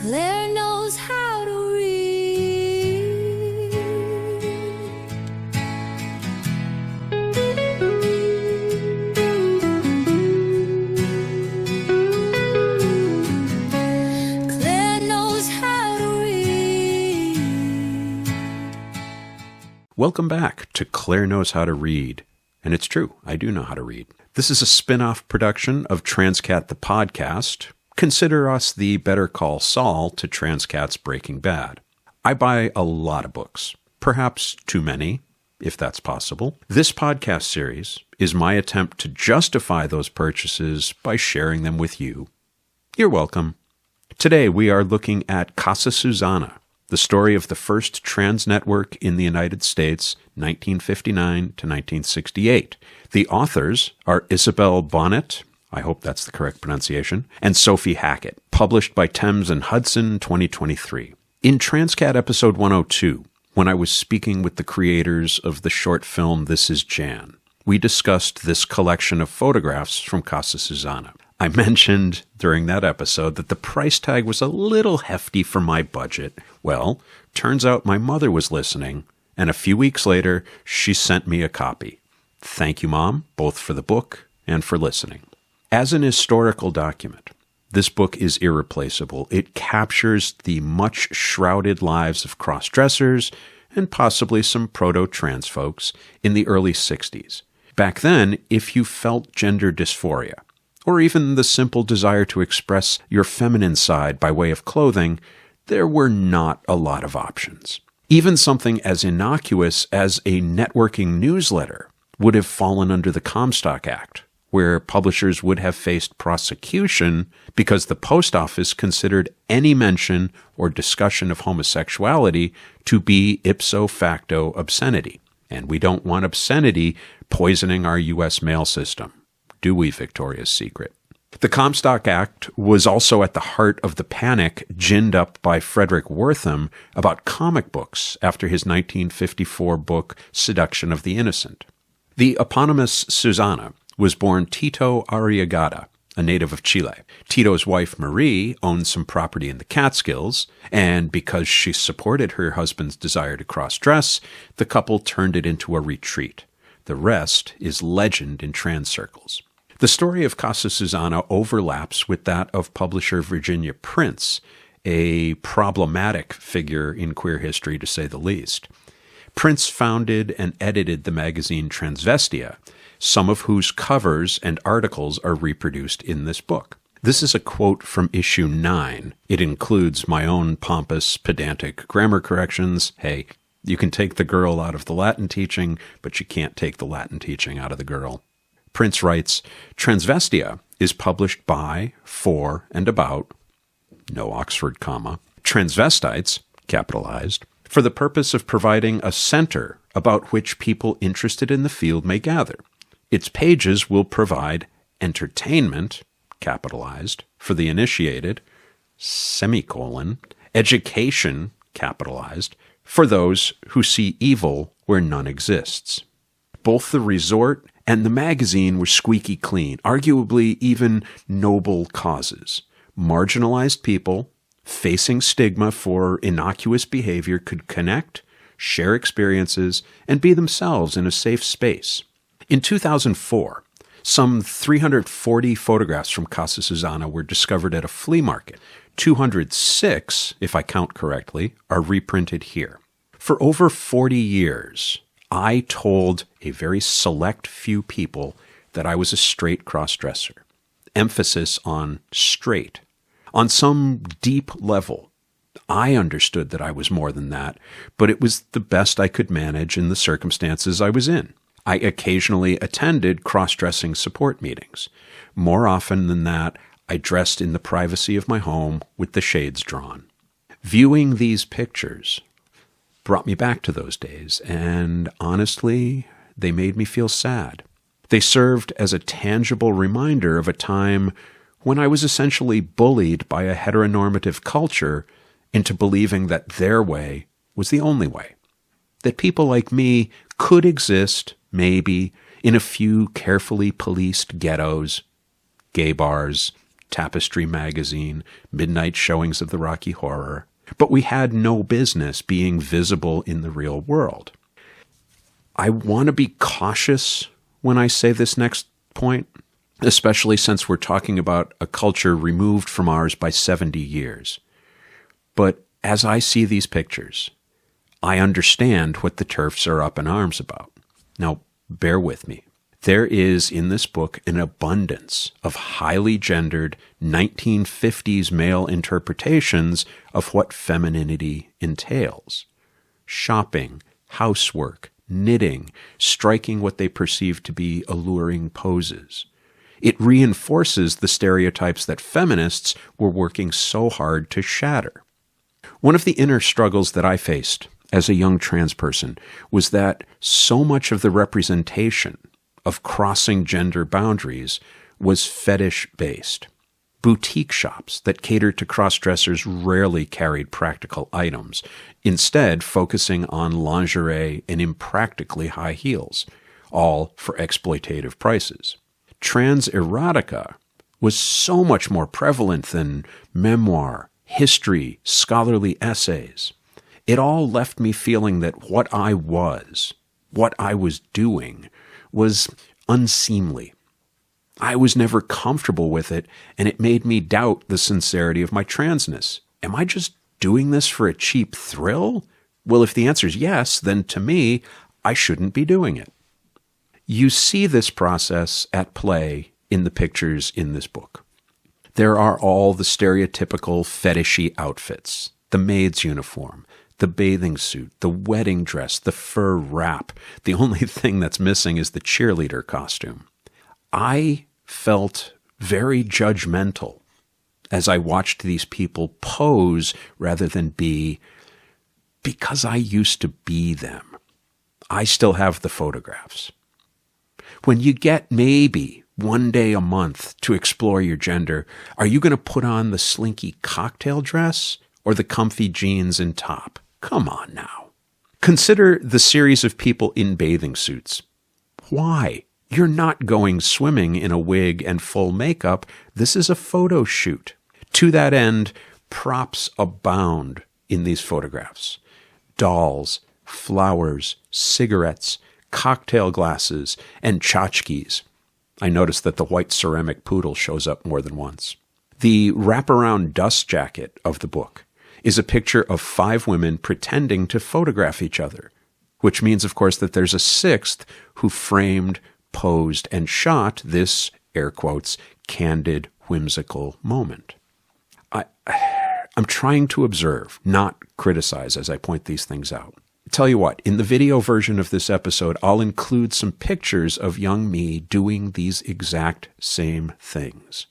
Clare knows how to read. Clare knows how to read. Welcome back to Clare Knows How to Read. And it's true, I do know how to read. This is a spin-off production of Transqat the podcast. Consider us the Better Call Saul to Transqat's Breaking Bad. I buy a lot of books, perhaps too many, if that's possible. This podcast series is my attempt to justify those purchases by sharing them with you. You're welcome. Today we are looking at Casa Susanna, the story of the first trans network in the United States, 1959 to 1968. The authors are Isabel Bonnet, I hope that's the correct pronunciation, and Sophie Hackett, published by Thames and Hudson, 2023. In Transqat episode 102, when I was speaking with the creators of the short film This Is Jan, we discussed this collection of photographs from Casa Susanna. I mentioned during that episode that the price tag was a little hefty for my budget. Well, turns out my mother was listening, and a few weeks later, she sent me a copy. Thank you, Mom, both for the book and for listening. As an historical document, this book is irreplaceable. It captures the much-shrouded lives of cross-dressers and possibly some proto-trans folks in the early 60s. Back then, if you felt gender dysphoria, or even the simple desire to express your feminine side by way of clothing, there were not a lot of options. Even something as innocuous as a networking newsletter would have fallen under the Comstock Act, where publishers would have faced prosecution because the post office considered any mention or discussion of homosexuality to be ipso facto obscenity. And we don't want obscenity poisoning our U.S. mail system, do we, Victoria's Secret? The Comstock Act was also at the heart of the panic ginned up by Frederick Wortham about comic books after his 1954 book Seduction of the Innocent. The eponymous Susanna was born Tito Arriagada, a native of Chile. Tito's wife Marie owned some property in the Catskills, and because she supported her husband's desire to cross-dress, the couple turned it into a retreat. The rest is legend in trans circles. The story of Casa Susanna overlaps with that of publisher Virginia Prince, a problematic figure in queer history to say the least. Prince founded and edited the magazine Transvestia, some of whose covers and articles are reproduced in this book. This is a quote from issue 9. It includes my own pompous, pedantic grammar corrections. Hey, you can take the girl out of the Latin teaching, but you can't take the Latin teaching out of the girl. Prince writes, Transvestia is published by, for, and about, no Oxford comma, transvestites, capitalized, for the purpose of providing a center about which people interested in the field may gather. Its pages will provide entertainment, capitalized, for the initiated, semicolon, education, capitalized, for those who see evil where none exists. Both the resort and the magazine were squeaky clean, arguably even noble causes. Marginalized people facing stigma for innocuous behavior could connect, share experiences, and be themselves in a safe space. In 2004, some 340 photographs from Casa Susanna were discovered at a flea market. 206, if I count correctly, are reprinted here. For over 40 years, I told a very select few people that I was a straight cross-dresser. Emphasis on straight. On some deep level, I understood that I was more than that, but it was the best I could manage in the circumstances I was in. I occasionally attended cross-dressing support meetings. More often than that, I dressed in the privacy of my home with the shades drawn. Viewing these pictures brought me back to those days, and honestly, they made me feel sad. They served as a tangible reminder of a time when I was essentially bullied by a heteronormative culture into believing that their way was the only way. That people like me could exist, maybe, in a few carefully policed ghettos, gay bars, Tapestry magazine, midnight showings of the Rocky Horror, but we had no business being visible in the real world. I want to be cautious when I say this next point, especially since we're talking about a culture removed from ours by 70 years. But as I see these pictures, I understand what the TERFs are up in arms about. Now, bear with me. There is in this book an abundance of highly gendered 1950s male interpretations of what femininity entails. Shopping, housework, knitting, striking what they perceive to be alluring poses. It reinforces the stereotypes that feminists were working so hard to shatter. One of the inner struggles that I faced as a young trans person was that so much of the representation of crossing gender boundaries was fetish-based. Boutique shops that catered to cross-dressers rarely carried practical items, instead focusing on lingerie and impractically high heels, all for exploitative prices. Trans erotica was so much more prevalent than memoir, history, scholarly essays. It all left me feeling that what I was doing, was unseemly. I was never comfortable with it, and it made me doubt the sincerity of my transness. Am I just doing this for a cheap thrill? Well, if the answer is yes, then to me, I shouldn't be doing it. You see this process at play in the pictures in this book. There are all the stereotypical fetishy outfits, the maid's uniform, the bathing suit, the wedding dress, the fur wrap. The only thing that's missing is the cheerleader costume. I felt very judgmental as I watched these people pose rather than be, because I used to be them. I still have the photographs. When you get maybe one day a month to explore your gender, are you going to put on the slinky cocktail dress or the comfy jeans and top? Come on now. Consider the series of people in bathing suits. Why? You're not going swimming in a wig and full makeup. This is a photo shoot. To that end, props abound in these photographs. Dolls, flowers, cigarettes, cocktail glasses, and tchotchkes. I noticed that the white ceramic poodle shows up more than once. The wraparound dust jacket of the book is a picture of 5 women pretending to photograph each other, which means, of course, that there's a 6th who framed, posed, and shot this, air quotes, candid, whimsical moment. I'm trying to observe, not criticize as I point these things out. Tell you what, in the video version of this episode, I'll include some pictures of young me doing these exact same things.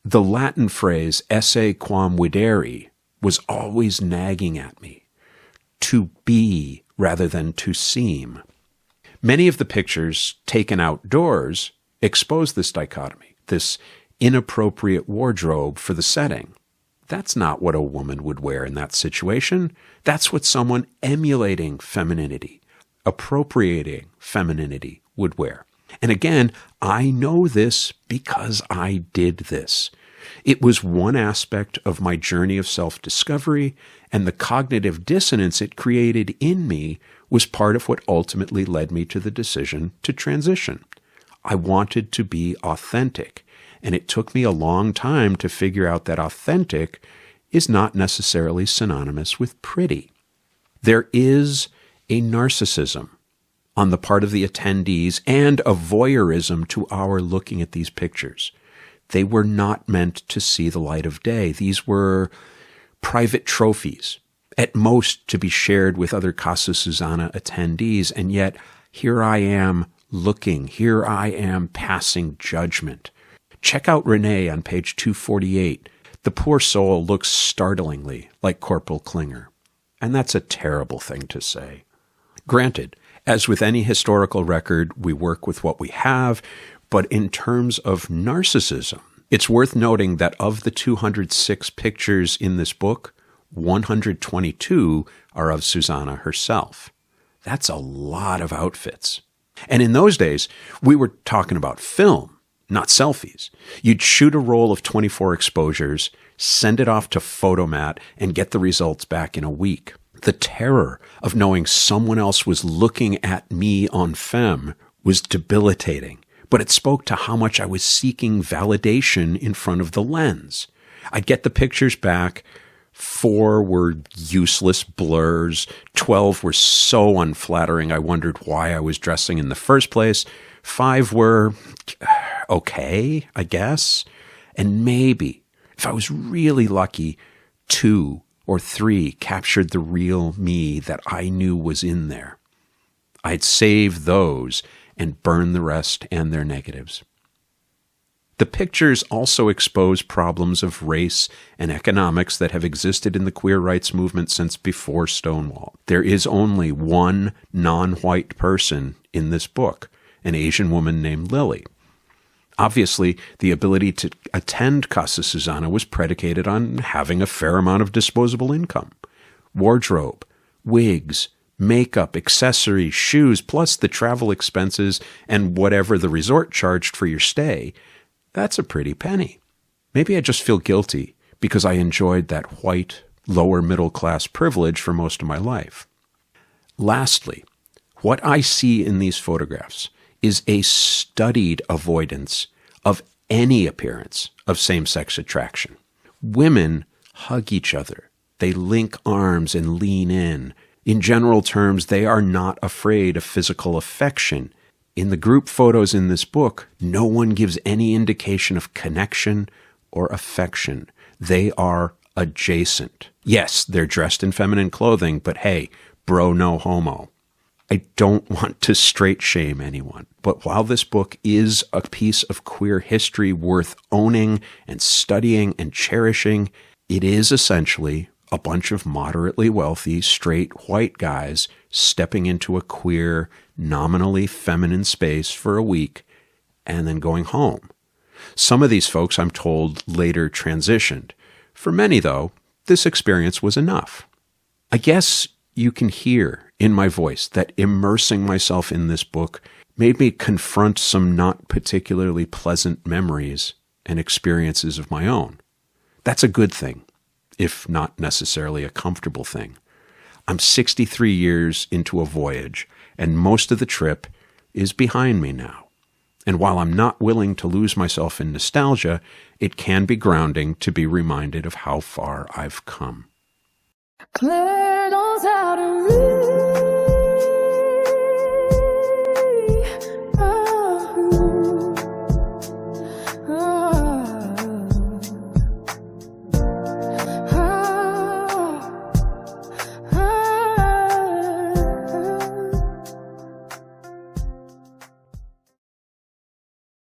The Latin phrase esse quam videri was always nagging at me. To be rather than to seem. Many of the pictures taken outdoors expose this dichotomy, this inappropriate wardrobe for the setting. That's not what a woman would wear in that situation. That's what someone emulating femininity, appropriating femininity would wear. And again, I know this because I did this. It was one aspect of my journey of self-discovery, and the cognitive dissonance it created in me was part of what ultimately led me to the decision to transition. I wanted to be authentic, and it took me a long time to figure out that authentic is not necessarily synonymous with pretty. There is a narcissism on the part of the attendees and a voyeurism to our looking at these pictures. They were not meant to see the light of day. These were private trophies, at most to be shared with other Casa Susanna attendees, and yet here I am looking, here I am passing judgment. Check out Renee on page 248. The poor soul looks startlingly like Corporal Klinger, and that's a terrible thing to say. Granted, as with any historical record, we work with what we have, but in terms of narcissism, it's worth noting that of the 206 pictures in this book, 122 are of Susanna herself. That's a lot of outfits. And in those days, we were talking about film, not selfies. You'd shoot a roll of 24 exposures, send it off to Photomat, and get the results back in a week. The terror of knowing someone else was looking at me on Femme was debilitating, but it spoke to how much I was seeking validation in front of the lens. I'd get the pictures back. 4 were useless blurs. 12 were so unflattering I wondered why I was dressing in the first place. 5 were okay, I guess. And maybe, if I was really lucky, 2 or 3 captured the real me that I knew was in there. I'd save those and burn the rest and their negatives. The pictures also expose problems of race and economics that have existed in the queer rights movement since before Stonewall. There is only one non-white person in this book, an Asian woman named Lily. Obviously, the ability to attend Casa Susanna was predicated on having a fair amount of disposable income. Wardrobe, wigs, makeup, accessories, shoes, plus the travel expenses and whatever the resort charged for your stay. That's a pretty penny. Maybe I just feel guilty because I enjoyed that white, lower middle class privilege for most of my life. Lastly, what I see in these photographs is a studied avoidance of any appearance of same-sex attraction. Women hug each other. They link arms and lean in. In general terms, they are not afraid of physical affection. In the group photos in this book, no one gives any indication of connection or affection. They are adjacent. Yes, they're dressed in feminine clothing, but hey, bro no homo. I don't want to straight shame anyone, but while this book is a piece of queer history worth owning and studying and cherishing, it is essentially a bunch of moderately wealthy, straight white guys stepping into a queer, nominally feminine space for a week and then going home. Some of these folks, I'm told, later transitioned. For many, though, this experience was enough. I guess you can hear in my voice that immersing myself in this book made me confront some not particularly pleasant memories and experiences of my own. That's a good thing, if not necessarily a comfortable thing. I'm 63 years into a voyage, and most of the trip is behind me now. And while I'm not willing to lose myself in nostalgia, it can be grounding to be reminded of how far I've come. Clare knows how to read.